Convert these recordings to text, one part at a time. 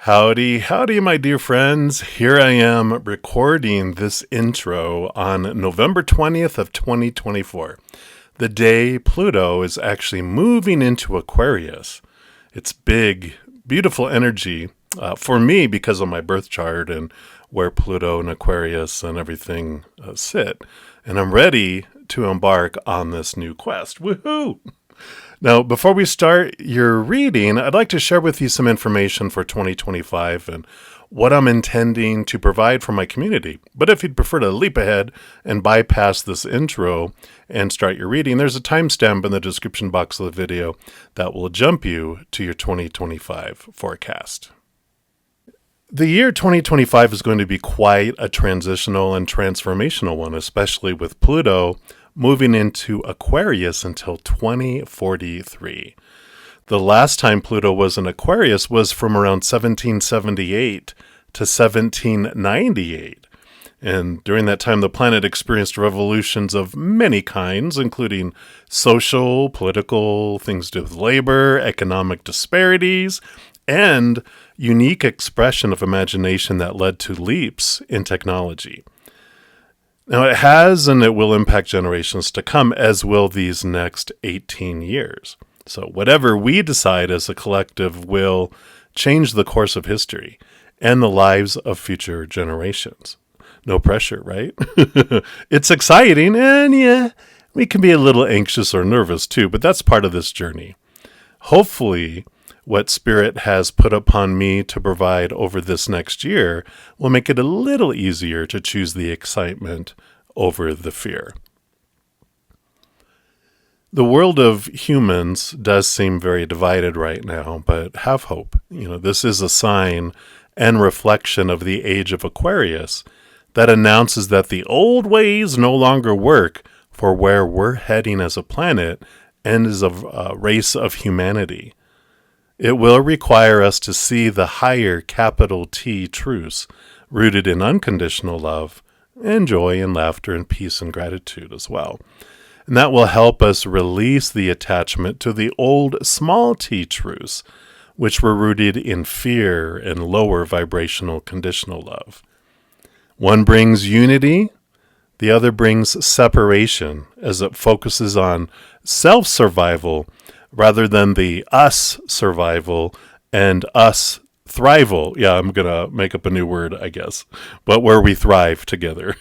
Howdy, howdy, my dear friends. Here I am recording this intro on November 20th of 2024, the day Pluto is actually moving into Aquarius. It's big, beautiful energy for me because of my birth chart and where Pluto and Aquarius and everything sit. And I'm ready to embark on this new quest. Woohoo! Now, before we start your reading, I'd like to share with you some information for 2025 and what I'm intending to provide for my community. But if you'd prefer to leap ahead and bypass this intro and start your reading, there's a timestamp in the description box of the video that will jump you to your 2025 forecast. The year 2025 is going to be quite a transitional and transformational one, especially with Pluto moving into Aquarius until 2043. The last time Pluto was in Aquarius was from around 1778 to 1798. And during that time, the planet experienced revolutions of many kinds, including social, political, things to do with labor, economic disparities, and unique expression of imagination that led to leaps in technology. Now, it has and it will impact generations to come, as will these next 18 years. So whatever we decide as a collective will change the course of history and the lives of future generations. No pressure, right? It's exciting, and yeah, we can be a little anxious or nervous too, but that's part of this journey. Hopefully, what Spirit has put upon me to provide over this next year will make it a little easier to choose the excitement over the fear. The world of humans does seem very divided right now, but have hope. This is a sign and reflection of the age of Aquarius that announces that the old ways no longer work for where we're heading as a planet and as a race of humanity. It will require us to see the higher capital T truths rooted in unconditional love and joy and laughter and peace and gratitude as well. And that will help us release the attachment to the old small t truths, which were rooted in fear and lower vibrational conditional love. One brings unity, the other brings separation as it focuses on self-survival rather than the us survival and us thrival. Yeah, I'm going to make up a new word, I guess, but where we thrive together.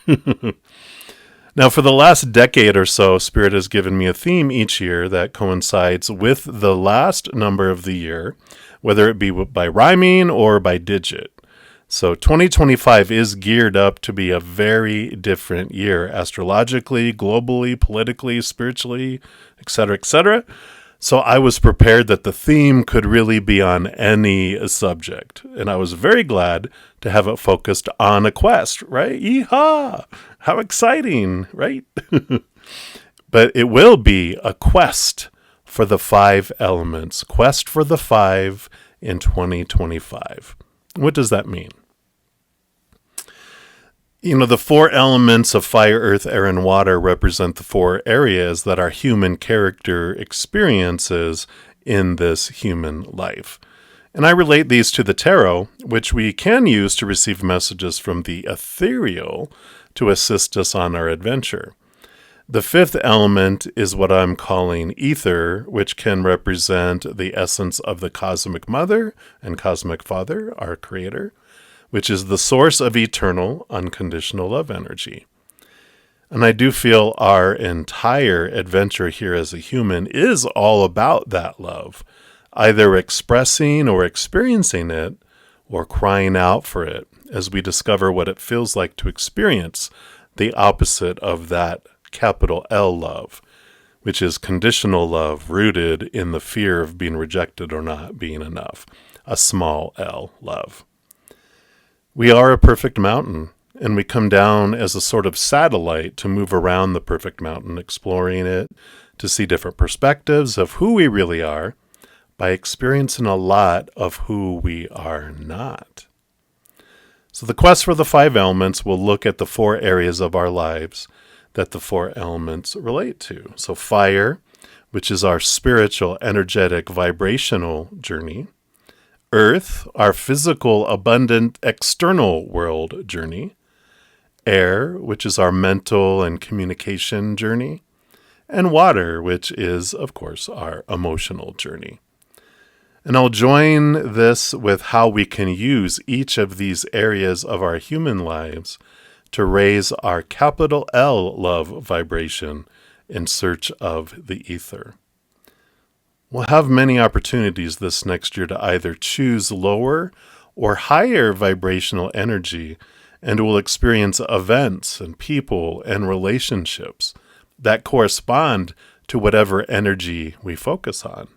Now, for the last decade or so, Spirit has given me a theme each year that coincides with the last number of the year, whether it be by rhyming or by digit. So 2025 is geared up to be a very different year, astrologically, globally, politically, spiritually, etc., etc. So I was prepared that the theme could really be on any subject. And I was very glad to have it focused on a quest, right? Yeehaw! How exciting, right? But it will be a quest for the 5 elements. Quest for the 5 in 2025. What does that mean? The 4 elements of fire, earth, air, and water represent the 4 areas that our human character experiences in this human life. And I relate these to the tarot, which we can use to receive messages from the ethereal to assist us on our adventure. The 5th element is what I'm calling ether, which can represent the essence of the cosmic mother and cosmic father, our creator, which is the source of eternal, unconditional love energy. And I do feel our entire adventure here as a human is all about that love, either expressing or experiencing it, or crying out for it as we discover what it feels like to experience the opposite of that capital L love, which is conditional love rooted in the fear of being rejected or not being enough, a small L love. We are a perfect mountain, and we come down as a sort of satellite to move around the perfect mountain, exploring it, to see different perspectives of who we really are by experiencing a lot of who we are not. So the quest for the 5 elements will look at the 4 areas of our lives that the 4 elements relate to. So fire, which is our spiritual, energetic, vibrational journey. Earth, our physical, abundant, external world journey. Air, which is our mental and communication journey. And water, which is, of course, our emotional journey. And I'll join this with how we can use each of these areas of our human lives to raise our capital L love vibration in search of the ether. We'll have many opportunities this next year to either choose lower or higher vibrational energy, and we'll experience events and people and relationships that correspond to whatever energy we focus on.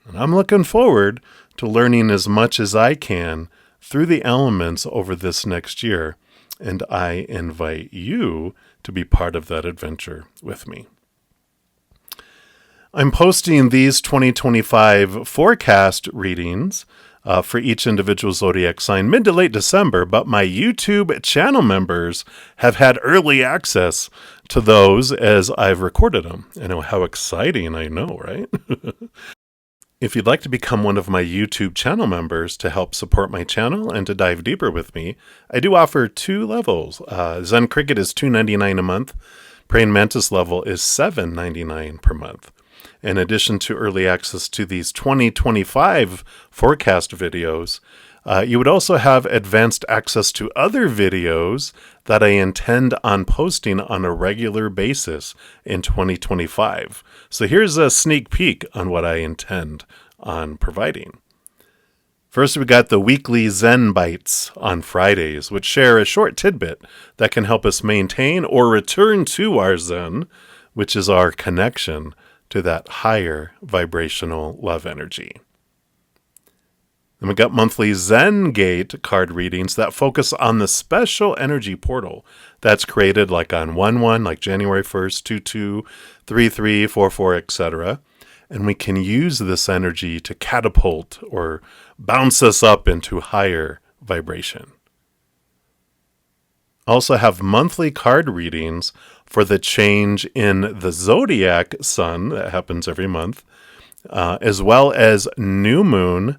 And I'm looking forward to learning as much as I can through the elements over this next year, and I invite you to be part of that adventure with me. I'm posting these 2025 forecast readings for each individual zodiac sign mid to late December, but my YouTube channel members have had early access to those as I've recorded them. I know how exciting, I know, right? If you'd like to become one of my YouTube channel members to help support my channel and to dive deeper with me, I do offer 2 levels. Zen Cricket is $2.99 a month. Praying Mantis level is $7.99 per month. In addition to early access to these 2025 forecast videos, you would also have advanced access to other videos that I intend on posting on a regular basis in 2025. So here's a sneak peek on what I intend on providing. First, we got the weekly Zen Bites on Fridays, which share a short tidbit that can help us maintain or return to our Zen, which is our connection to that higher vibrational love energy. Then we got monthly Zen Gate card readings that focus on the special energy portal that's created like on 1/1, like January 1st, 2/2, 3/3, 4/4, etc. And we can use this energy to catapult or bounce us up into higher vibration. Also have monthly card readings for the change in the zodiac sun that happens every month, as well as new moon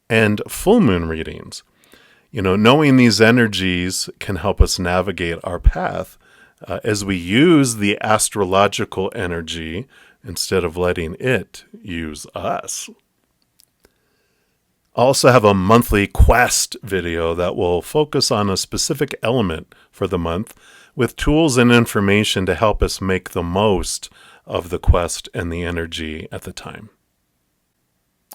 and full moon readings. Knowing these energies can help us navigate our path as we use the astrological energy instead of letting it use us. I also have a monthly quest video that will focus on a specific element for the month with tools and information to help us make the most of the quest and the energy at the time.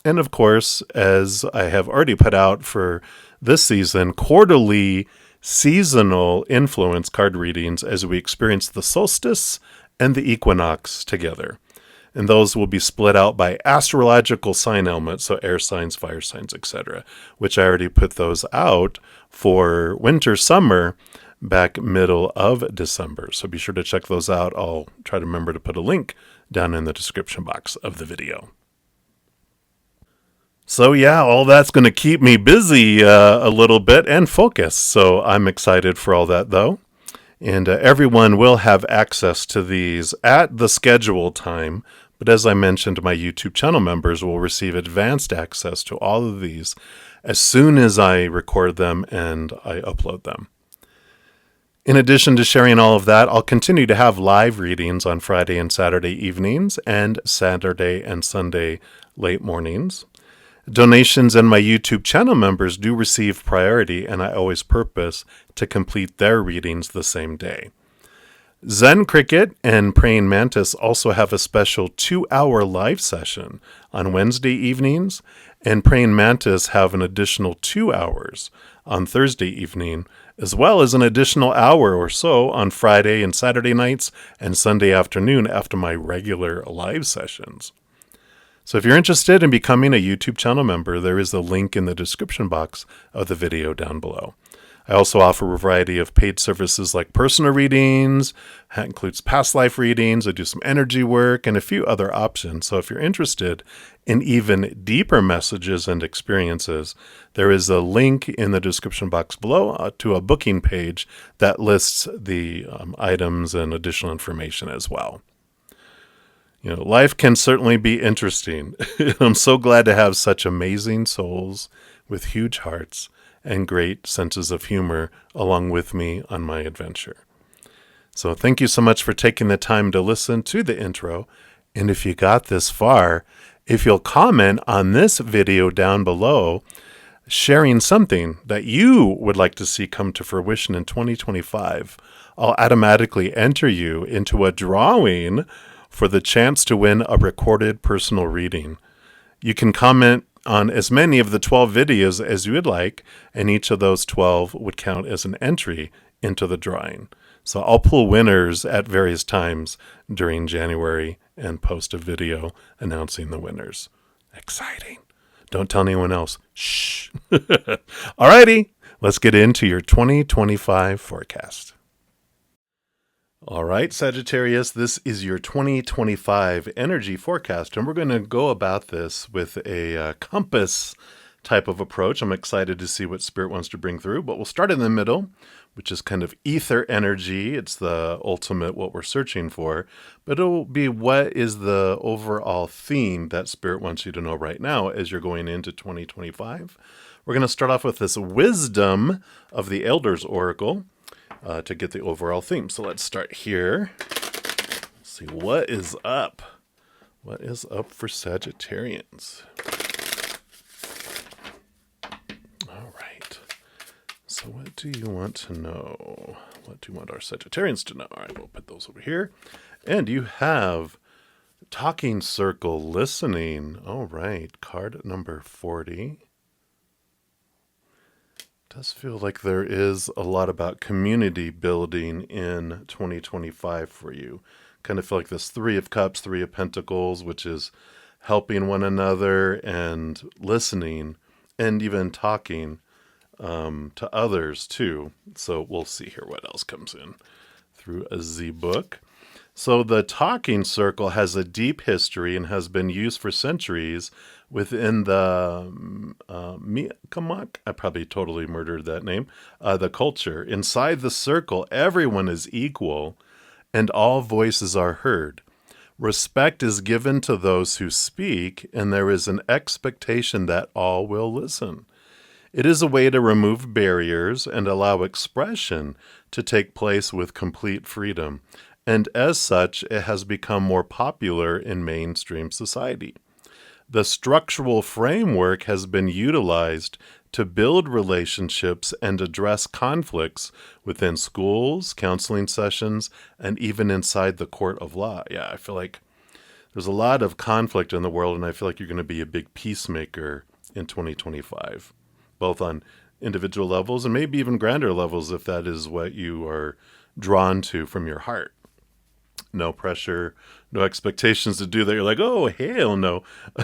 And of course, as I have already put out for this season, quarterly seasonal influence card readings as we experience the solstice and the equinox together. And those will be split out by astrological sign elements, so air signs, fire signs, etc., which I already put those out for winter, summer, back middle of December. So be sure to check those out. I'll try to remember to put a link down in the description box of the video. So yeah, all that's going to keep me busy a little bit and focused. So I'm excited for all that though. And everyone will have access to these at the scheduled time. But as I mentioned, my YouTube channel members will receive advanced access to all of these as soon as I record them and I upload them. In addition to sharing all of that, I'll continue to have live readings on Friday and Saturday evenings and Saturday and Sunday late mornings. Donations and my YouTube channel members do receive priority, and I always purpose to complete their readings the same day. Zen Cricket and Praying Mantis also have a special 2-hour live session on Wednesday evenings, and Praying Mantis have an additional 2 hours on Thursday evening, as well as an additional hour or so on Friday and Saturday nights and Sunday afternoon after my regular live sessions. So if you're interested in becoming a YouTube channel member, there is a link in the description box of the video down below. I also offer a variety of paid services like personal readings. That includes past life readings. I do some energy work and a few other options. So if you're interested in even deeper messages and experiences, there is a link in the description box below to a booking page that lists the items and additional information as well. Life can certainly be interesting. I'm so glad to have such amazing souls with huge hearts and great senses of humor along with me on my adventure. So thank you so much for taking the time to listen to the intro. And if you got this far, if you'll comment on this video down below, sharing something that you would like to see come to fruition in 2025, I'll automatically enter you into a drawing for the chance to win a recorded personal reading. You can comment on as many of the 12 videos as you would like, and each of those 12 would count as an entry into the drawing. So I'll pull winners at various times during January and post a video announcing the winners. Exciting. Don't tell anyone else. Shh. Alrighty, let's get into your 2025 forecast. All right, Sagittarius, this is your 2025 energy forecast, and we're going to go about this with a compass type of approach. I'm excited to see what Spirit wants to bring through, but we'll start in the middle, which is kind of ether energy. It's the ultimate what we're searching for, but it'll be what is the overall theme that Spirit wants you to know right now as you're going into 2025. We're going to start off with this wisdom of the Elders Oracle to get the overall theme. So let's start here. Let's see what is up. What is up for Sagittarians? All right. So what do you want to know? What do you want our Sagittarians to know? All right, we'll put those over here. And you have Talking Circle Listening. All right, card number 40. Does feel like there is a lot about community building in 2025 for you. Kind of feel like this Three of Cups, Three of Pentacles, which is helping one another and listening and even talking to others too. So we'll see here what else comes in through a Z book. So the Talking Circle has a deep history and has been used for centuries within the Mi'kmaq, I probably totally murdered that name, the culture. Inside the circle, everyone is equal and all voices are heard. Respect is given to those who speak, and there is an expectation that all will listen. It is a way to remove barriers and allow expression to take place with complete freedom. And as such, it has become more popular in mainstream society. The structural framework has been utilized to build relationships and address conflicts within schools, counseling sessions, and even inside the court of law. Yeah, I feel like there's a lot of conflict in the world, and I feel like you're going to be a big peacemaker in 2025, both on individual levels and maybe even grander levels if that is what you are drawn to from your heart. No pressure, no expectations to do that. You're like, oh, hell no.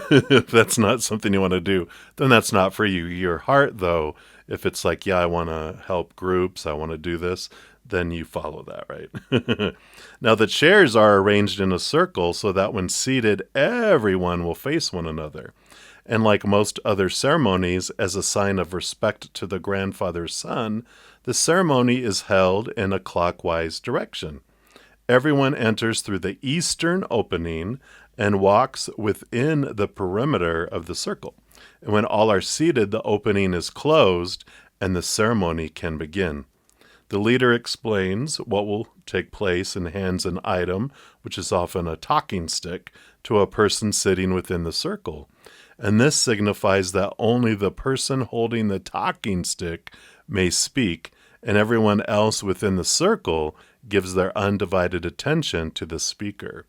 If that's not something you want to do, then that's not for you. Your heart, though, if it's like, yeah, I want to help groups, I want to do this, then you follow that, right? Now, the chairs are arranged in a circle so that when seated, everyone will face one another. And like most other ceremonies, as a sign of respect to the grandfather's son, the ceremony is held in a clockwise direction. Everyone enters through the eastern opening and walks within the perimeter of the circle. And when all are seated, the opening is closed and the ceremony can begin. The leader explains what will take place and hands an item, which is often a talking stick, to a person sitting within the circle. And this signifies that only the person holding the talking stick may speak, and everyone else within the circle gives their undivided attention to the speaker.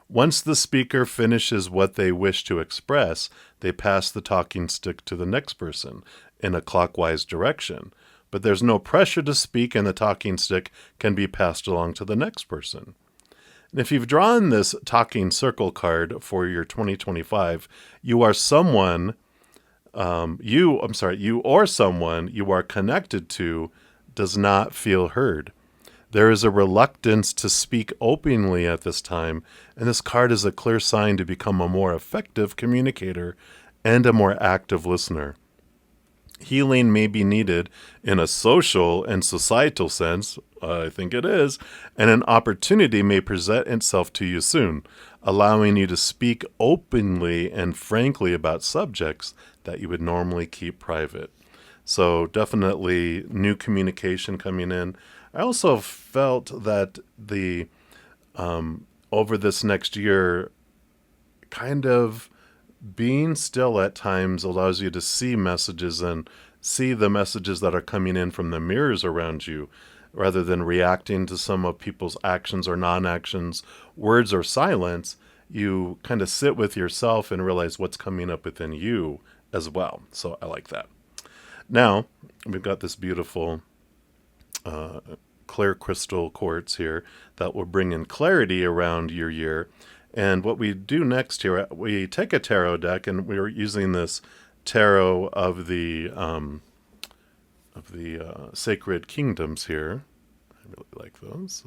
Once the speaker finishes what they wish to express, they pass the talking stick to the next person in a clockwise direction. But there's no pressure to speak, and the talking stick can be passed along to the next person. And if you've drawn this talking circle card for your 2025, you or someone you are connected to does not feel heard. There is a reluctance to speak openly at this time, and this card is a clear sign to become a more effective communicator and a more active listener. Healing may be needed in a social and societal sense. I think it is. And an opportunity may present itself to you soon, allowing you to speak openly and frankly about subjects that you would normally keep private. So definitely new communication coming in. I also felt that the over this next year, kind of being still at times allows you to see messages and see the messages that are coming in from the mirrors around you rather than reacting to some of people's actions or non-actions, words or silence. You kind of sit with yourself and realize what's coming up within you as well. So I like that. Now, we've got this beautiful clear crystal quartz here that will bring in clarity around your year. And what we do next here, we take a tarot deck, and we're using this tarot of the sacred kingdoms here. I really like those.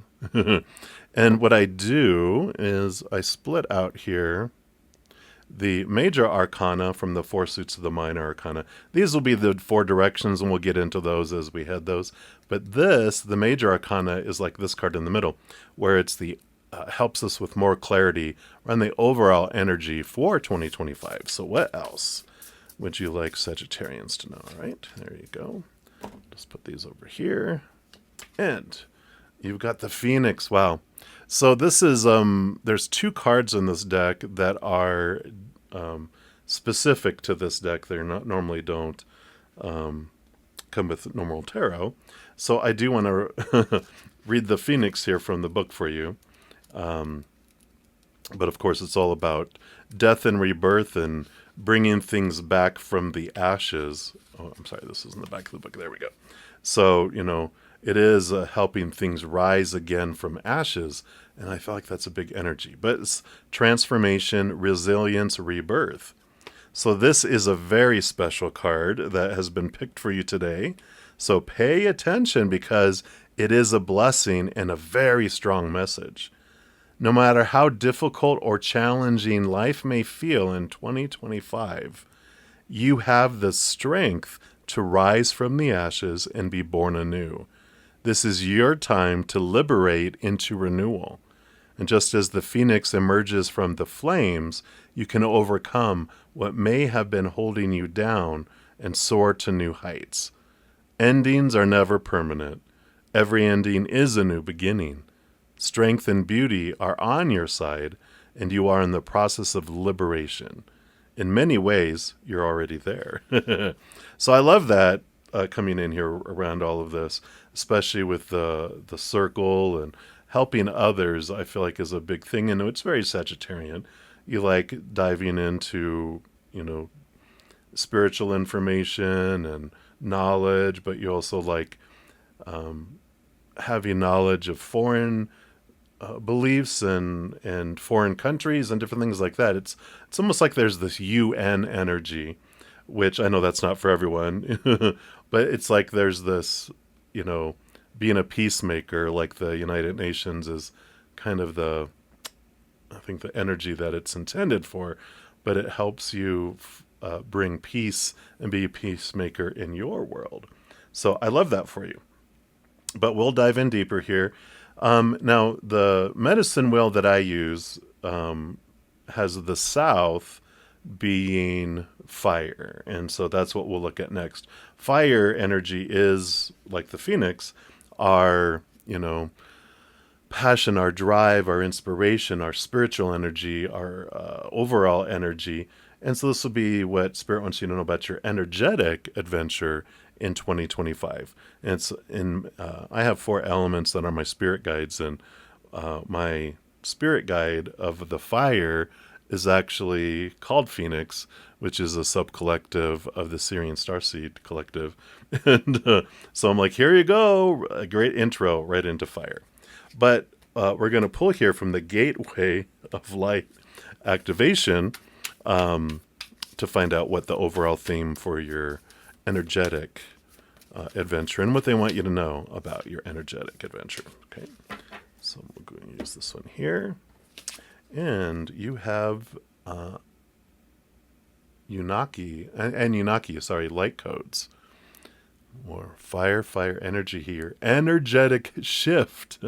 And what I do is I split out here the major arcana from the four suits of the minor arcana. These will be the four directions, and we'll get into those as we head those. But the major arcana, is like this card in the middle, where it's the helps us with more clarity around the overall energy for 2025. So what else would you like Sagittarians to know? All right, there you go. Just put these over here. And you've got the Phoenix. Wow. So this is, there's two cards in this deck that are specific to this deck. They're not normally don't come with normal tarot. So I do want to read the Phoenix here from the book for you. But of course, it's all about death and rebirth and bringing things back from the ashes. Oh, I'm sorry, this is in the back of the book. There we go. So, it is helping things rise again from ashes. And I feel like that's a big energy. But it's transformation, resilience, rebirth. So this is a very special card that has been picked for you today. So pay attention because it is a blessing and a very strong message. No matter how difficult or challenging life may feel in 2025, you have the strength to rise from the ashes and be born anew. This is your time to liberate into renewal. And just as the phoenix emerges from the flames, you can overcome what may have been holding you down and soar to new heights. Endings are never permanent. Every ending is a new beginning. Strength and beauty are on your side, and you are in the process of liberation. In many ways, you're already there. So I love that coming in here around all of this, especially with the circle and helping others. I feel like is a big thing, and it's very Sagittarian. You like diving into, spiritual information and knowledge, but you also like having knowledge of foreign beliefs and foreign countries and different things like that. It's almost like there's this UN energy, which I know that's not for everyone, but it's like there's this, being a peacemaker, like the United Nations is kind of I think the energy that it's intended for, but it helps you bring peace and be a peacemaker in your world. So I love that for you. But we'll dive in deeper here. Now, the medicine wheel that I use has the south being fire. And so that's what we'll look at next. Fire energy is, like the phoenix, our, passion, our drive, our inspiration, our spiritual energy, our overall energy. And so this will be what Spirit wants you to know about your energetic adventure in 2025. And it's I have 4 elements that are my spirit guides, and my spirit guide of the fire is actually called Phoenix, which is a sub-collective of the Syrian Starseed Collective. And so I'm like, here you go, a great intro right into fire. But we're going to pull here from the Gateway of Light activation to find out what the overall theme for your energetic adventure and what they want you to know about your energetic adventure. Okay, so we're going to use this one here. And you have Unaki, light codes. More fire energy here. Energetic shift.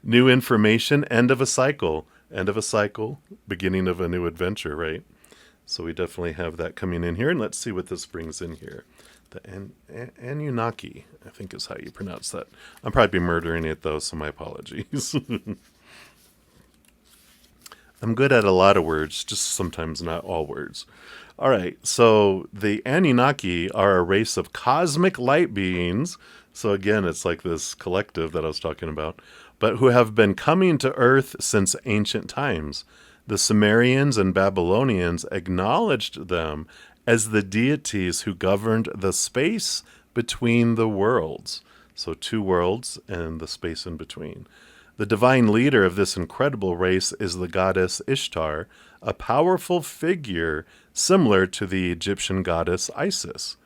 New information, end of a cycle. End of a cycle, beginning of a new adventure, right? So we definitely have that coming in here. And let's see what this brings in here. The Anunnaki, I think is how you pronounce that. I'm probably murdering it, though, so my apologies. I'm good at a lot of words, just sometimes not all words. All right, so the Anunnaki are a race of cosmic light beings. So again, it's like this collective that I was talking about, but who have been coming to Earth since ancient times. The Sumerians and Babylonians acknowledged them as the deities who governed the space between the worlds. So two worlds and the space in between. The divine leader of this incredible race is the goddess Ishtar, a powerful figure similar to the Egyptian goddess Isis.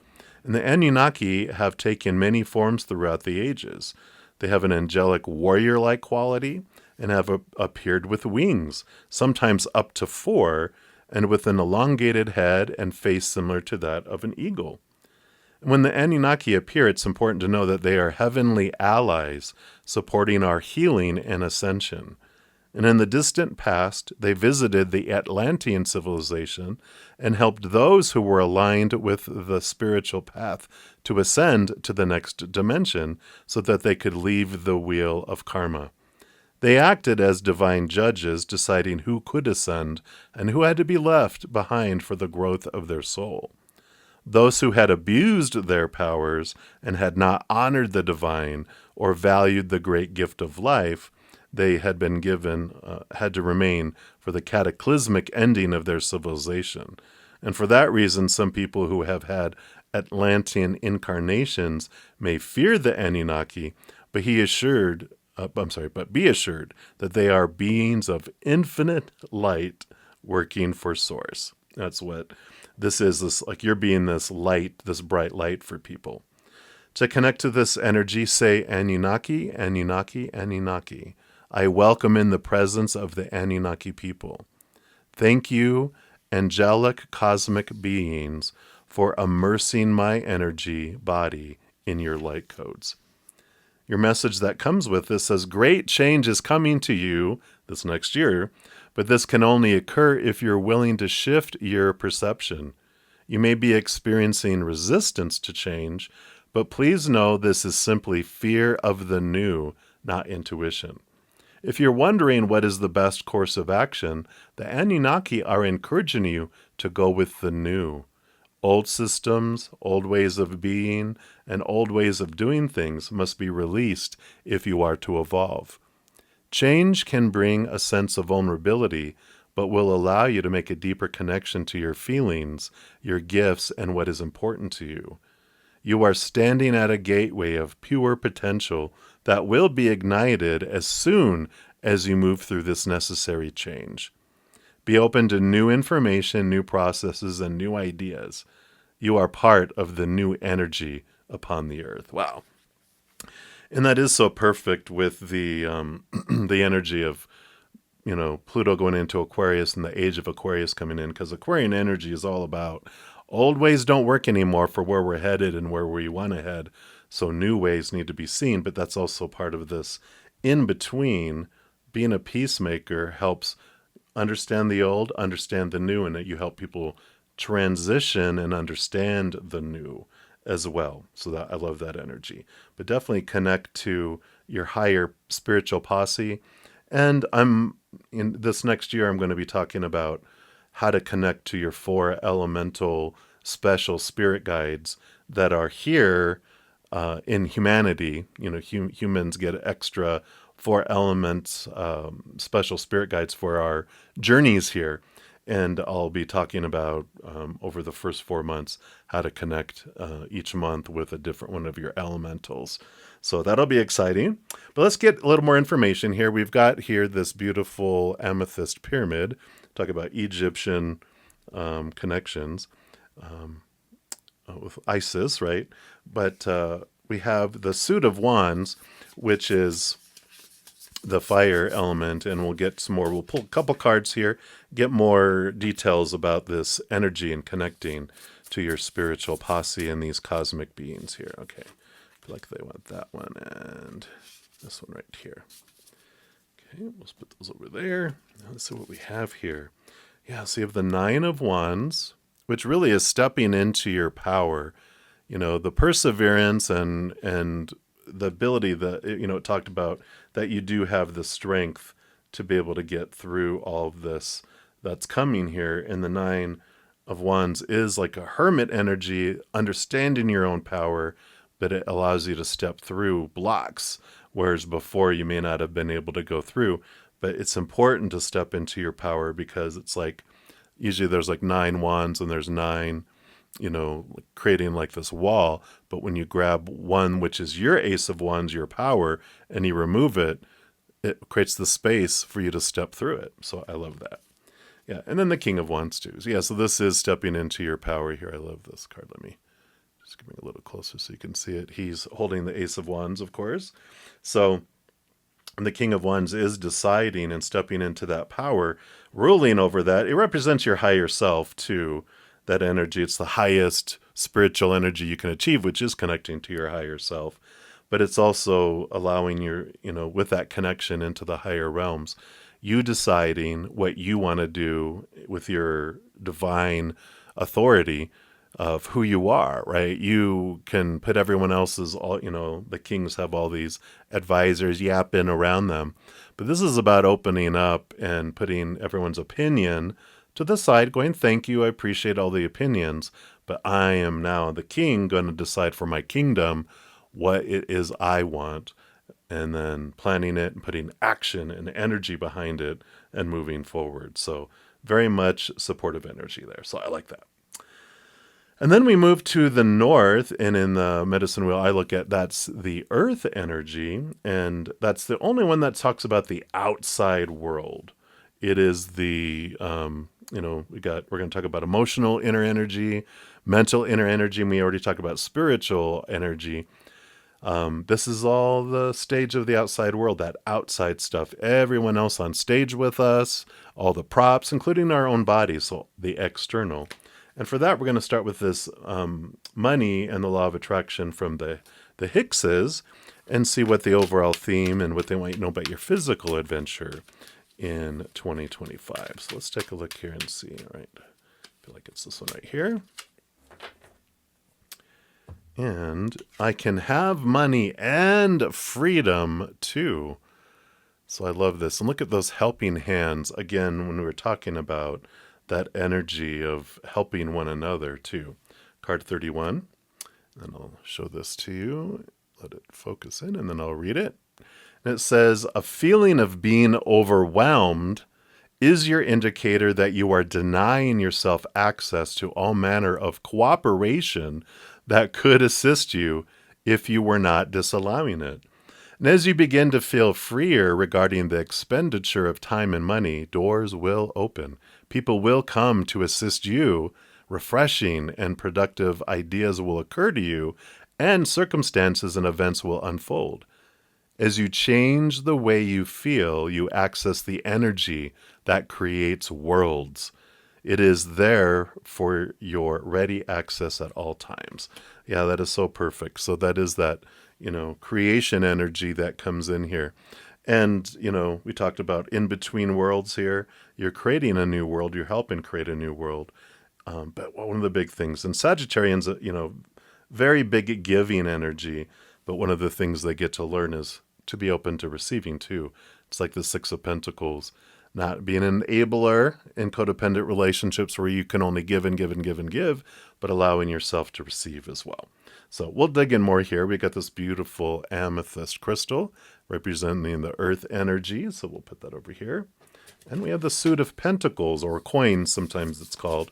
And the Anunnaki have taken many forms throughout the ages. They have an angelic warrior-like quality and have appeared with wings, sometimes up to 4, and with an elongated head and face similar to that of an eagle. When the Anunnaki appear, it's important to know that they are heavenly allies supporting our healing and ascension. And in the distant past, they visited the Atlantean civilization and helped those who were aligned with the spiritual path to ascend to the next dimension so that they could leave the wheel of karma. They acted as divine judges, deciding who could ascend and who had to be left behind for the growth of their soul. Those who had abused their powers and had not honored the divine or valued the great gift of life they had been given had to remain for the cataclysmic ending of their civilization. And for that reason, some people who have had Atlantean incarnations may fear the Anunnaki, but be assured that they are beings of infinite light working for Source. That's what this is, this, like you're being this light, this bright light for people. To connect to this energy, say Anunnaki, Anunnaki, Anunnaki. I welcome in the presence of the Anunnaki people. Thank you, angelic cosmic beings, for immersing my energy body in your light codes. Your message that comes with this says, great change is coming to you this next year, but this can only occur if you're willing to shift your perception. You may be experiencing resistance to change, but please know this is simply fear of the new, not intuition. If you're wondering what is the best course of action, the Anunnaki are encouraging you to go with the new. Old systems, old ways of being, and old ways of doing things must be released if you are to evolve. Change can bring a sense of vulnerability, but will allow you to make a deeper connection to your feelings, your gifts, and what is important to you. You are standing at a gateway of pure potential that will be ignited as soon as you move through this necessary change. Be open to new information, new processes, and new ideas. You are part of the new energy upon the earth. Wow. And that is so perfect with the the energy of, Pluto going into Aquarius and the age of Aquarius coming in, because Aquarian energy is all about old ways don't work anymore for where we're headed and where we want to head. So new ways need to be seen, but that's also part of this in between. Being a peacemaker helps understand the old, understand the new, and that you help people transition and understand the new as well. So that I love that energy. But definitely connect to your higher spiritual posse. And in this next year, I'm going to be talking about how to connect to your 4 elemental special spirit guides that are here in humanity. Humans get extra 4 elements, special spirit guides for our journeys here. And I'll be talking about, over the first 4 months, how to connect each month with a different one of your elementals. So that'll be exciting. But let's get a little more information here. We've got here this beautiful amethyst pyramid. Talk about Egyptian connections with Isis, right? But we have the Suit of Wands, which is the fire element, and we'll get some more. We'll pull a couple cards here, get more details about this energy and connecting to your spiritual posse and these cosmic beings here. Okay, I feel like they want that one and this one right here. Okay, let's put those over there. Now let's see what we have here. Yeah, so you have the Nine of Wands, which really is stepping into your power. You know, the perseverance and the ability that, you know, it talked about that you do have the strength to be able to get through all of this that's coming here. And the Nine of Wands is like a hermit energy, understanding your own power, but it allows you to step through blocks, whereas before you may not have been able to go through. But it's important to step into your power because it's like, usually there's like 9 wands and there's 9, you know, creating like this wall. But when you grab one, which is your Ace of Wands, your power, and you remove it, it creates the space for you to step through it. So I love that. Yeah, and then the King of Wands too. So yeah, so this is stepping into your power here. I love this card. Let me just bring it a little closer so you can see it. He's holding the Ace of Wands, of course. So the King of Wands is deciding and stepping into that power, ruling over that. It represents your higher self too, that energy. It's the highest spiritual energy you can achieve, which is connecting to your higher self. But it's also allowing your, you know, with that connection into the higher realms, you deciding what you want to do with your divine authority of who you are, right? You can put everyone else's, all, you know, the kings have all these advisors yapping around them. But this is about opening up and putting everyone's opinion to the side, going, thank you, I appreciate all the opinions, but I am now the king going to decide for my kingdom what it is I want, and then planning it and putting action and energy behind it and moving forward. So very much supportive energy there. So I like that. And then we move to the north, and in the medicine wheel I look at, that's the earth energy, and that's the only one that talks about the outside world. It is the, you know, we're going to talk about emotional inner energy, mental inner energy, and we already talked about spiritual energy. This is all the stage of the outside world, that outside stuff. Everyone else on stage with us, all the props, including our own bodies, so the external. And for that, we're going to start with this money and the law of attraction from the Hickses and see what the overall theme and what they want you to know about your physical adventure in 2025. So let's take a look here and see. All right. I feel like it's this one right here. And I can have money and freedom too. So I love this. And look at those helping hands. Again, when we were talking about that energy of helping one another too. Card 31. And I'll show this to you. Let it focus in and then I'll read it. And it says, a feeling of being overwhelmed is your indicator that you are denying yourself access to all manner of cooperation that could assist you if you were not disallowing it. And as you begin to feel freer regarding the expenditure of time and money, doors will open. People will come to assist you. Refreshing and productive ideas will occur to you, and circumstances and events will unfold. As you change the way you feel, you access the energy that creates worlds. It is there for your ready access at all times. Yeah, that is so perfect. So that is that, you know, creation energy that comes in here. And, you know, we talked about in between worlds here. You're creating a new world. You're helping create a new world. But one of the big things, and Sagittarians, you know, very big giving energy. But one of the things they get to learn is to be open to receiving too. It's like the Six of Pentacles. Not being an enabler in codependent relationships where you can only give and give and give and give, but allowing yourself to receive as well. So we'll dig in more here. We got this beautiful amethyst crystal representing the earth energy. So we'll put that over here. And we have the suit of pentacles, or coins sometimes it's called.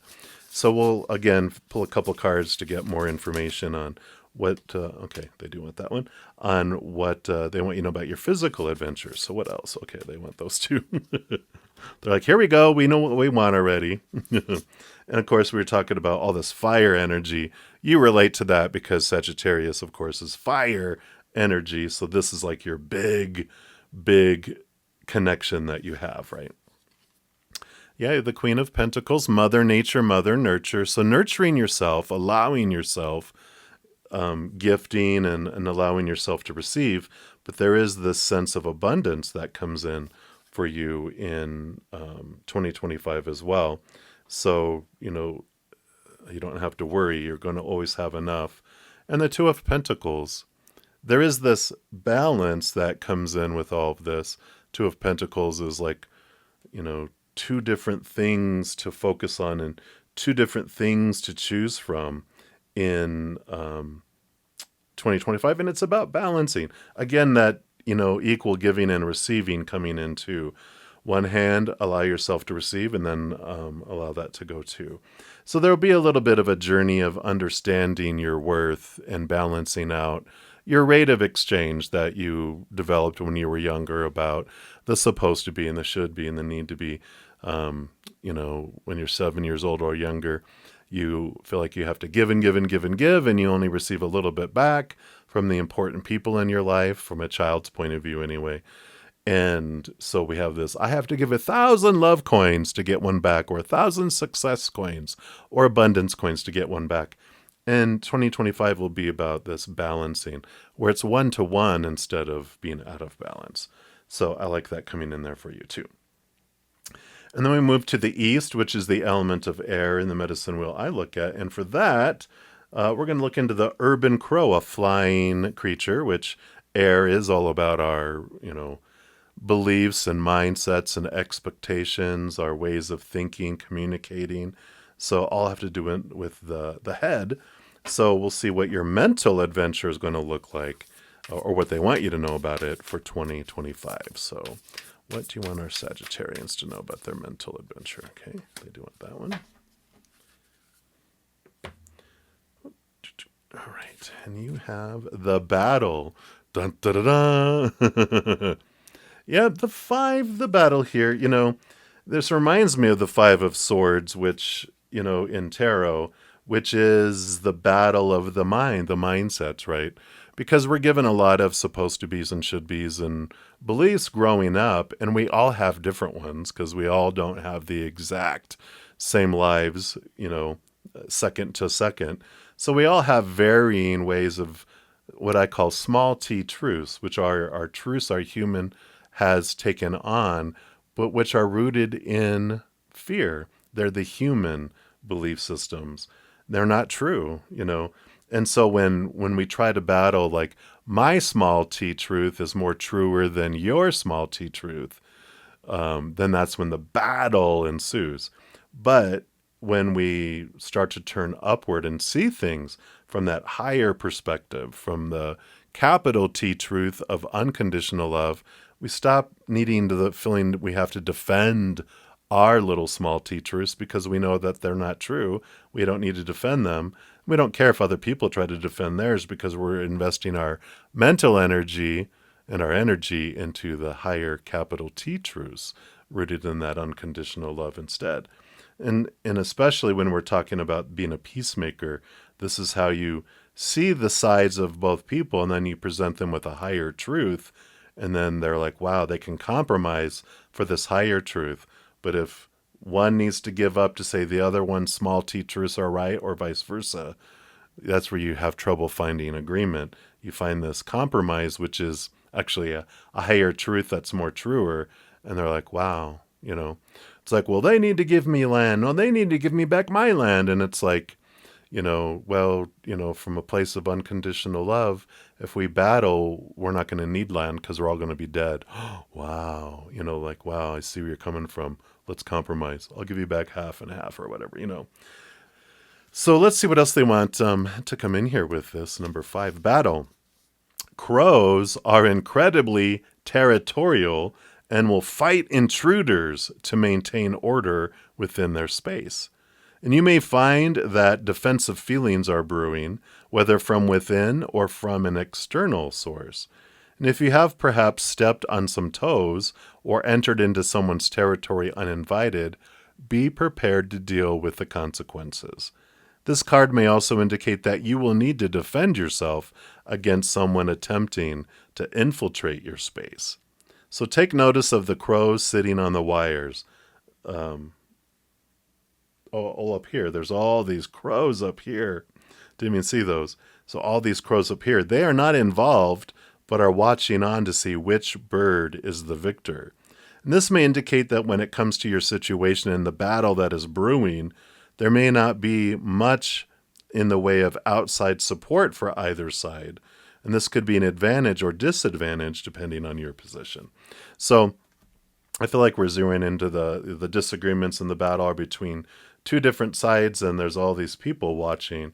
So we'll, again, pull a couple cards to get more information on what, okay, they do want that one, on what they want you to know about your physical adventures. So what else? Okay, they want those two. They're like, here we go. We know what we want already. And of course, we were talking about all this fire energy. You relate to that because Sagittarius, of course, is fire energy. So this is like your big, big connection that you have, right? Yeah, the Queen of Pentacles, Mother Nature, Mother Nurture. So nurturing yourself, allowing yourself, gifting and allowing yourself to receive. But there is this sense of abundance that comes in for you in 2025 as well. So, you don't have to worry. You're going to always have enough. And the Two of Pentacles, there is this balance that comes in with all of this. Two of Pentacles is like, two different things to focus on and two different things to choose from in 2025. And it's about balancing. Again, that, equal giving and receiving coming into one hand, allow yourself to receive, and then allow that to go too. So there'll be a little bit of a journey of understanding your worth and balancing out your rate of exchange that you developed when you were younger about the supposed to be and the should be and the need to be. When you're 7 years old or younger, you feel like you have to give and give and give and give, and you only receive a little bit back from the important people in your life, from a child's point of view anyway. And so we have this, I have to give 1,000 love coins to get one back, or 1,000 success coins or abundance coins to get one back. And 2025 will be about this balancing, where it's one-to-one instead of being out of balance. So I like that coming in there for you too. And then we move to the east, which is the element of air in the medicine wheel I look at. And for that, we're going to look into the urban crow, a flying creature, which air is all about our, beliefs and mindsets and expectations, our ways of thinking, communicating. So all have to do with the head. So we'll see what your mental adventure is going to look like, or what they want you to know about it for 2025. So what do you want our Sagittarians to know about their mental adventure? Okay, they do want that one. All right, and you have the battle. Dun, da, da, da. Yeah, the battle here, this reminds me of the Five of Swords, which, in tarot, which is the battle of the mind, the mindsets, right? Because we're given a lot of supposed to be's and should be's and beliefs growing up, and we all have different ones because we all don't have the exact same lives, second to second. So we all have varying ways of what I call small t truths, which are our truths our human has taken on, but which are rooted in fear. They're the human belief systems. They're not true, And so when we try to battle, like, my small t truth is more truer than your small t truth, then that's when the battle ensues. But when we start to turn upward and see things from that higher perspective, from the capital T truth of unconditional love, we stop needing the feeling that we have to defend our little small t truths because we know that they're not true. We don't need to defend them. We don't care if other people try to defend theirs because we're investing our mental energy and our energy into the higher capital T truths rooted in that unconditional love instead. And especially when we're talking about being a peacemaker, this is how you see the sides of both people, and then you present them with a higher truth, and then they're like, wow, they can compromise for this higher truth. But if one needs to give up to say the other one's small t truths are right, or vice versa, that's where you have trouble finding agreement. You find this compromise, which is actually a higher truth that's more truer, and they're like, wow, It's like, well, they need to give me land. No, they need to give me back my land. And it's like, from a place of unconditional love, if we battle, we're not going to need land because we're all going to be dead. Wow. Wow, I see where you're coming from. Let's compromise. I'll give you back half and half or whatever, So let's see what else they want to come in here with this. Number 5, battle. Crows are incredibly territorial and will fight intruders to maintain order within their space. And you may find that defensive feelings are brewing, whether from within or from an external source. And if you have perhaps stepped on some toes or entered into someone's territory uninvited, be prepared to deal with the consequences. This card may also indicate that you will need to defend yourself against someone attempting to infiltrate your space. So take notice of the crows sitting on the wires. all up here. There's all these crows up here. Didn't even see those. So all these crows up here, they are not involved, but are watching on to see which bird is the victor. And this may indicate that when it comes to your situation and the battle that is brewing, there may not be much in the way of outside support for either side. And this could be an advantage or disadvantage depending on your position. So I feel like we're zeroing into the disagreements and the battle are between two different sides, and there's all these people watching.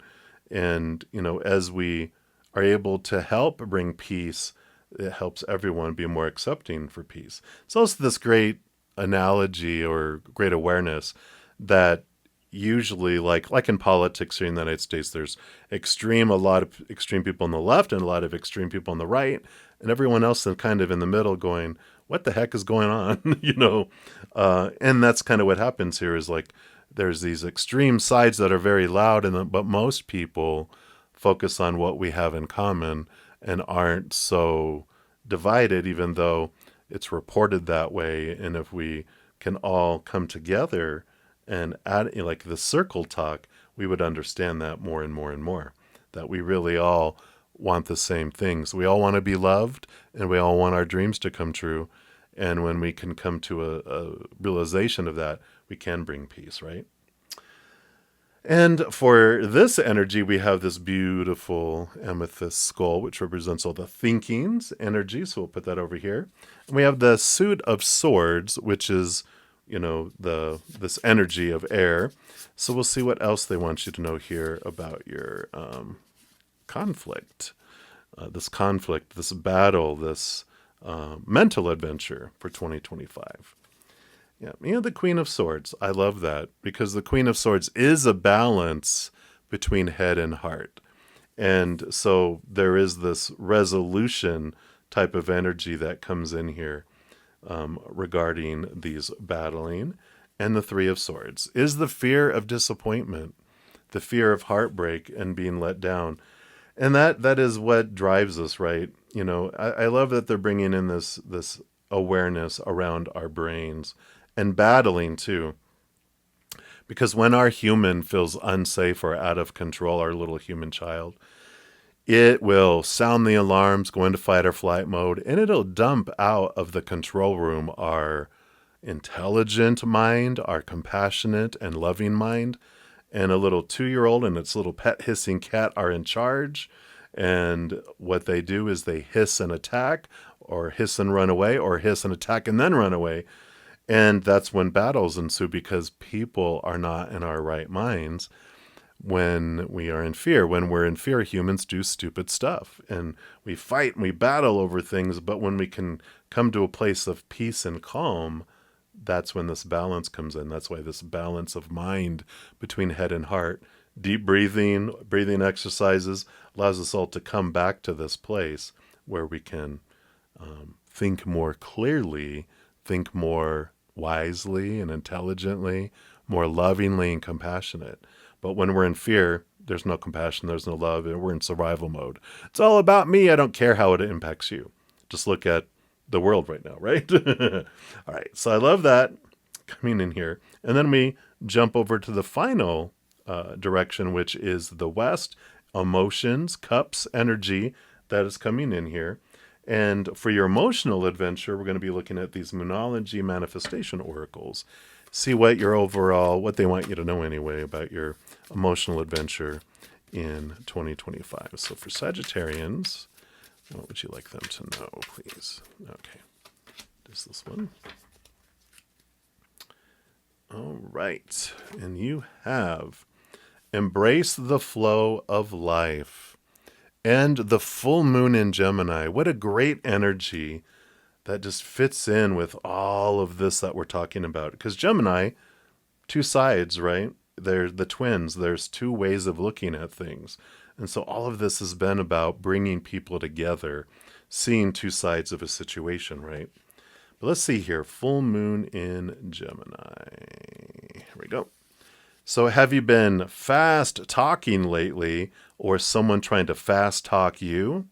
And, as we are able to help bring peace, it helps everyone be more accepting for peace. It's also this great analogy or great awareness that usually, like in politics here in the United States, there's a lot of extreme people on the left and a lot of extreme people on the right, and everyone else is kind of in the middle going, what the heck is going on? And that's kind of what happens here is like there's these extreme sides that are very loud, but most people focus on what we have in common and aren't so divided, even though it's reported that way. And if we can all come together and add like the circle talk, we would understand that more and more and more, that we really all want the same things. We all want to be loved and we all want our dreams to come true. And when we can come to a realization of that, we can bring peace, right? And for this energy, we have this beautiful amethyst skull, which represents all the thinkings energy. So we'll put that over here. And we have the suit of swords, which is, this energy of air. So we'll see what else they want you to know here about your conflict, this battle, this mental adventure for 2025. Yeah, the Queen of Swords. I love that because the Queen of Swords is a balance between head and heart. And so there is this resolution type of energy that comes in here regarding these battling. And the Three of Swords is the fear of disappointment, the fear of heartbreak and being let down. And that is what drives us, right? I love that they're bringing in this awareness around our brains and battling too. Because when our human feels unsafe or out of control, our little human child, it will sound the alarms, go into fight or flight mode, and it'll dump out of the control room our intelligent mind, our compassionate and loving mind, and a little 2-year-old and its little pet hissing cat are in charge. And what they do is they hiss and attack, or hiss and run away, or hiss and attack and then run away. And that's when battles ensue because people are not in our right minds when we are in fear. When we're in fear, humans do stupid stuff and we fight and we battle over things. But when we can come to a place of peace and calm, that's when this balance comes in. That's why this balance of mind between head and heart, deep breathing exercises allows us all to come back to this place where we can think more clearly, think more wisely and intelligently, more lovingly and compassionate. But when we're in fear, there's no compassion, there's no love, and we're in survival mode. It's all about me. I don't care how it impacts you. Just look at the world right now, right? All right. So I love that coming in here. And then we jump over to the final direction, which is the West, emotions, cups, energy that is coming in here. And for your emotional adventure, we're going to be looking at these Moonology manifestation oracles. See what what they want you to know anyway about your emotional adventure in 2025. So for Sagittarians, what would you like them to know, please? Okay, just this one. All right, and you have embrace the flow of life. And the full moon in Gemini. What a great energy that just fits in with all of this that we're talking about. Because Gemini, two sides, right? They're the twins. There's two ways of looking at things. And so all of this has been about bringing people together, seeing two sides of a situation, right? But let's see here. Full moon in Gemini. Here we go. So have you been fast talking lately or someone trying to fast talk you?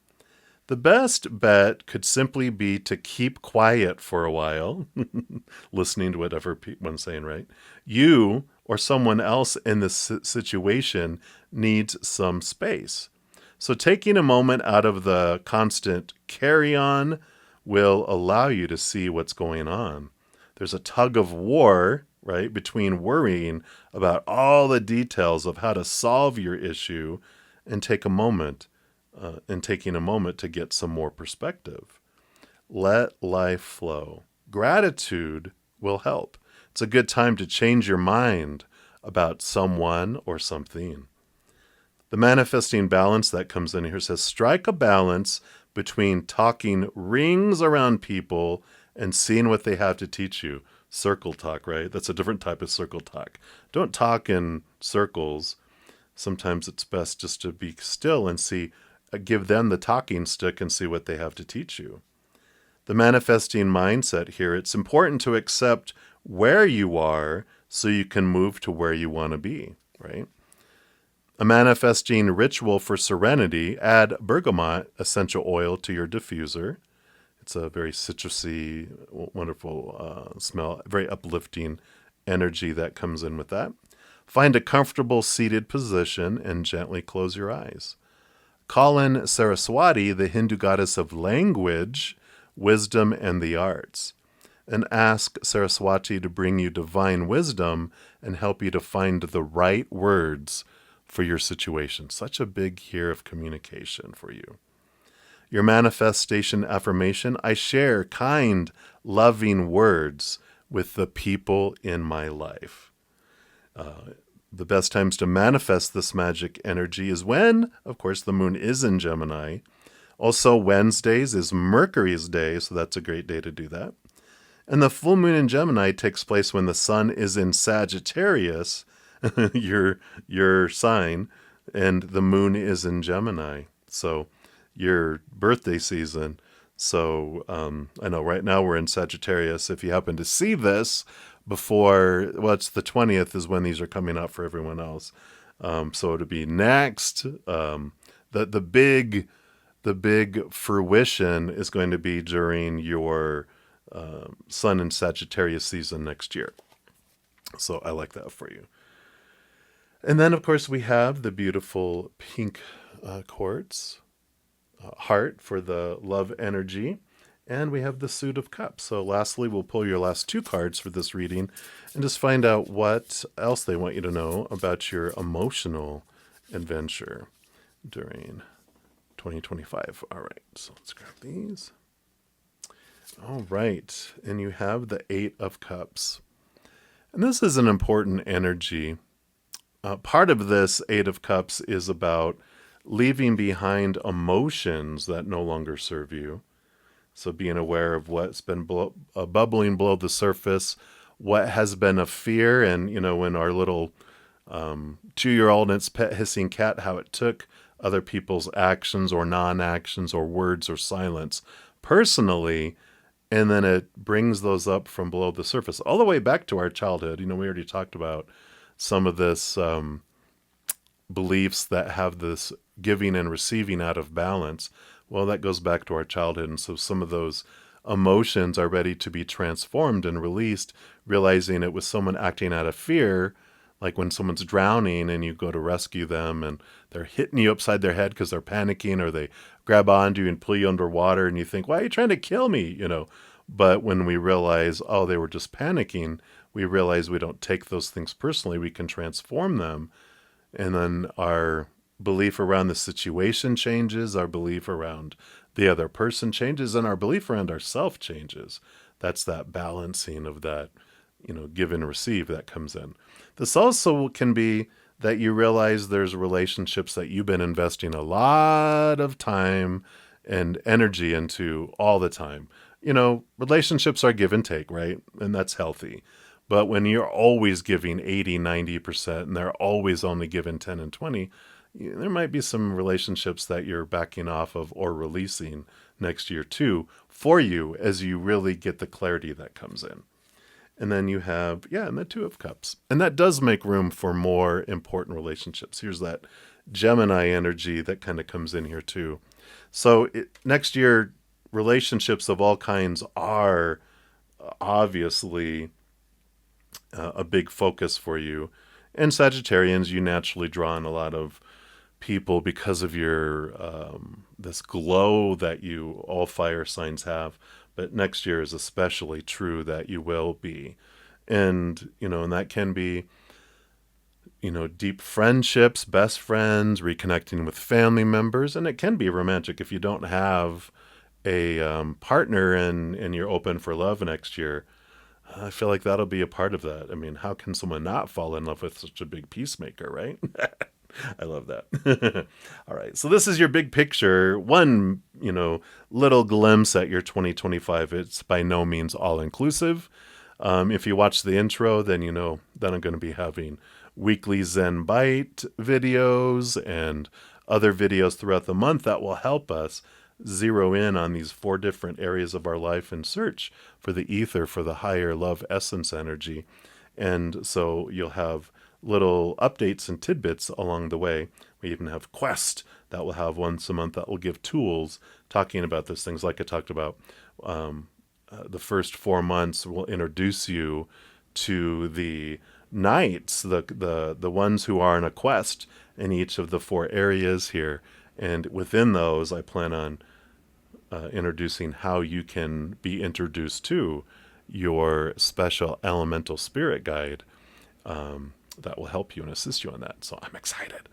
The best bet could simply be to keep quiet for a while, listening to whatever one's saying, right? You or someone else in this situation needs some space. So taking a moment out of the constant carry on will allow you to see what's going on. There's a tug of war, right, between worrying about all the details of how to solve your issue and taking a moment to get some more perspective. Let life flow. Gratitude will help. It's a good time to change your mind about someone or something. The manifesting balance that comes in here says, strike a balance between talking rings around people and seeing what they have to teach you. Circle talk, right? That's a different type of circle talk. Don't talk in circles. Sometimes it's best just to be still and give them the talking stick and see what they have to teach you. The manifesting mindset here, it's important to accept where you are so you can move to where you want to be, right? A manifesting ritual for serenity, add bergamot essential oil to your diffuser. It's a very citrusy, wonderful smell, very uplifting energy that comes in with that. Find a comfortable seated position and gently close your eyes. Call in Saraswati, the Hindu goddess of language, wisdom, and the arts, and ask Saraswati to bring you divine wisdom and help you to find the right words for your situation. Such a big year of communication for you. Your manifestation affirmation, I share kind, loving words with the people in my life. The best times to manifest this magic energy is when, of course, the moon is in Gemini. Also, Wednesdays is Mercury's day, so that's a great day to do that. And the full moon in Gemini takes place when the sun is in Sagittarius, your sign, and the moon is in Gemini. So your birthday season. So I know right now we're in Sagittarius. If you happen to see this before, it's the 20th is when these are coming out for everyone else. So it'll be next. The big fruition is going to be during your Sun in Sagittarius season next year. So I like that for you. And then, of course, we have the beautiful pink quartz heart for the love energy. And we have the Suit of Cups. So lastly, we'll pull your last two cards for this reading and just find out what else they want you to know about your emotional adventure during 2025. All right, so let's grab these. All right, and you have the Eight of Cups. And this is an important energy. Part of this Eight of Cups is about leaving behind emotions that no longer serve you. So being aware of what's been bubbling below the surface, what has been a fear, and, when our little 2-year-old and its pet hissing cat, how it took other people's actions or non-actions or words or silence personally, and then it brings those up from below the surface, all the way back to our childhood. We already talked about some of this beliefs that have this giving and receiving out of balance. Well, that goes back to our childhood. And so some of those emotions are ready to be transformed and released, realizing it was someone acting out of fear, like when someone's drowning and you go to rescue them and they're hitting you upside their head because they're panicking, or they grab onto you and pull you underwater and you think, why are you trying to kill me? But when we realize, oh, they were just panicking, we realize we don't take those things personally. We can transform them. And then our belief around the situation changes, our belief around the other person changes, and our belief around ourself changes. That's that balancing of that, give and receive that comes in. This also can be that you realize there's relationships that you've been investing a lot of time and energy into all the time. Relationships are give and take, right? And that's healthy. But when you're always giving 80, 90%, and they're always only giving 10 and 20, there might be some relationships that you're backing off of or releasing next year too, for you, as you really get the clarity that comes in. And then you have, and the Two of Cups. And that does make room for more important relationships. Here's that Gemini energy that kind of comes in here too. So next year, relationships of all kinds are obviously a big focus for you. And Sagittarians, you naturally draw on a lot of people because of your this glow that you all fire signs have. But next year is especially true that you will be. And, and that can be, deep friendships, best friends, reconnecting with family members. And it can be romantic if you don't have a partner and you're open for love next year. I feel like that'll be a part of that. I mean, how can someone not fall in love with such a big peacemaker, right? I love that. All right. So this is your big picture. One, little glimpse at your 2025. It's by no means all inclusive. If you watch the intro, then then I'm going to be having weekly Zen Bite videos and other videos throughout the month that will help us zero in on these 4 different areas of our life and search for the ether, for the higher love essence energy. And so you'll have little updates and tidbits along the way. We even have Quest that will have once a month that will give tools talking about those things. Like I talked about, the first 4 months will introduce you to the knights, the ones who are in a quest in each of the 4 areas here. And within those, I plan on introducing how you can be introduced to your special elemental spirit guide that will help you and assist you on that. So I'm excited.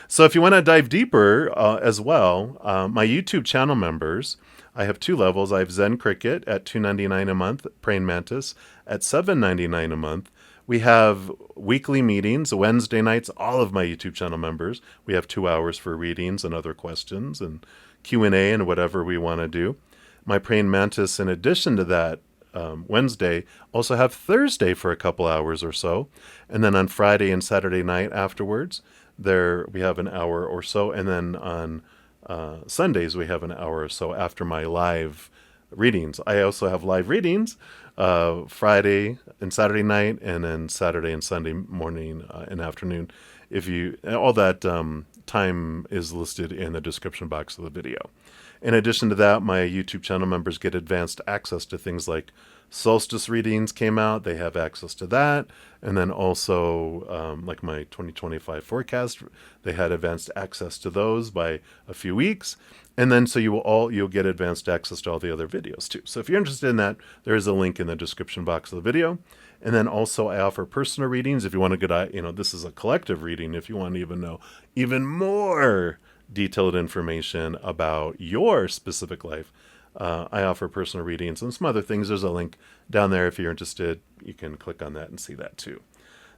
So if you want to dive deeper as well, my YouTube channel members, I have 2 levels. I have Zen Cricket at $2.99 a month, Praying Mantis at $7.99 a month. We have weekly meetings, Wednesday nights, all of my YouTube channel members. We have 2 hours for readings and other questions and Q&A and whatever we want to do. My Praying Mantis, in addition to that, Wednesday, also have Thursday for a couple hours or so. And then on Friday and Saturday night afterwards, there we have an hour or so. And then on Sundays, we have an hour or so after my live readings. I also have live readings Friday and Saturday night, and then Saturday and Sunday morning and afternoon. All that time is listed in the description box of the video. In addition to that, my YouTube channel members get advanced access to things like Solstice readings came out. They have access to that. And then also, like my 2025 forecast, they had advanced access to those by a few weeks. And then so you'll get advanced access to all the other videos too. So if you're interested in that, there is a link in the description box of the video. And then also I offer personal readings. If you want to get, this is a collective reading. If you want to even know even more detailed information about your specific life, I offer personal readings and some other things. There's a link down there. If you're interested, you can click on that and see that too.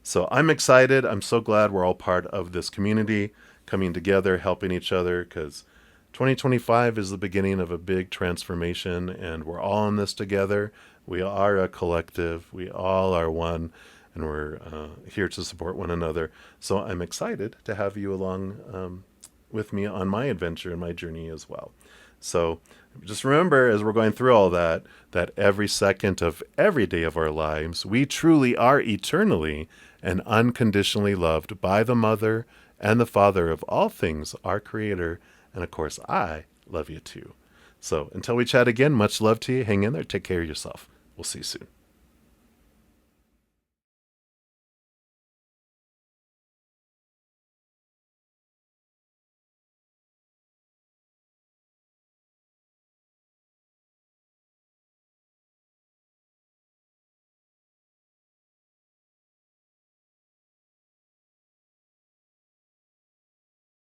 So I'm excited. I'm so glad we're all part of this community, coming together, helping each other, because 2025 is the beginning of a big transformation, and we're all in this together. We are a collective. We all are one, and we're here to support one another. So I'm excited to have you along with me on my adventure and my journey as well. So just remember, as we're going through all that every second of every day of our lives, we truly are eternally and unconditionally loved by the Mother and the Father of all things, our Creator. And of course, I love you too. So until we chat again, much love to you. Hang in there. Take care of yourself. We'll see you soon.